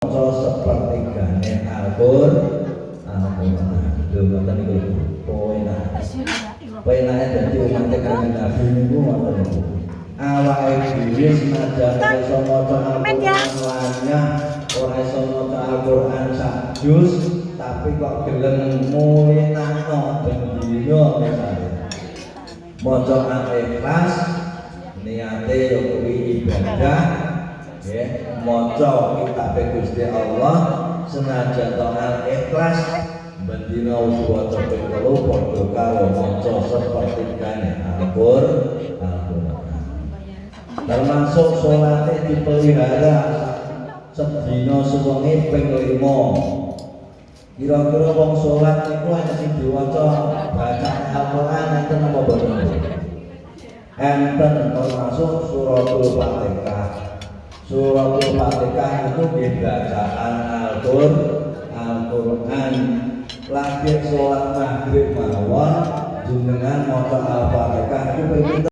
sepertigane Al-Qur'an. Lho ngoten niku poenak. Poenake dadi umat Kanjeng Nabi niku ngoten niku. Awake dhewe senajan iso maca Al-Qur'an lanyah, ora iso maca Al-Qur'an sak juz, tapi kok gelem mulinakno ben dina misale. Maca Al-Ikhlas niate yo kuwi ibadah. Ya, maca kitab Gusti Allah senajan Al-Ikhlas bendina waca ping 3 padha karo maca sepertigane Al-Qur'an. Termasuk salate dipelihara sedina suwengi ping 5. Kira-kira wong salat niku ana sing diwaca bacaan Al-Qur'an enten apa boten? Enten, termasuk suratul Fatihah. Suratul Fatihah itu bacaan Al-Qur'an. Lagi sholat maghrib mawon jenengan maca Al-Fatihah itu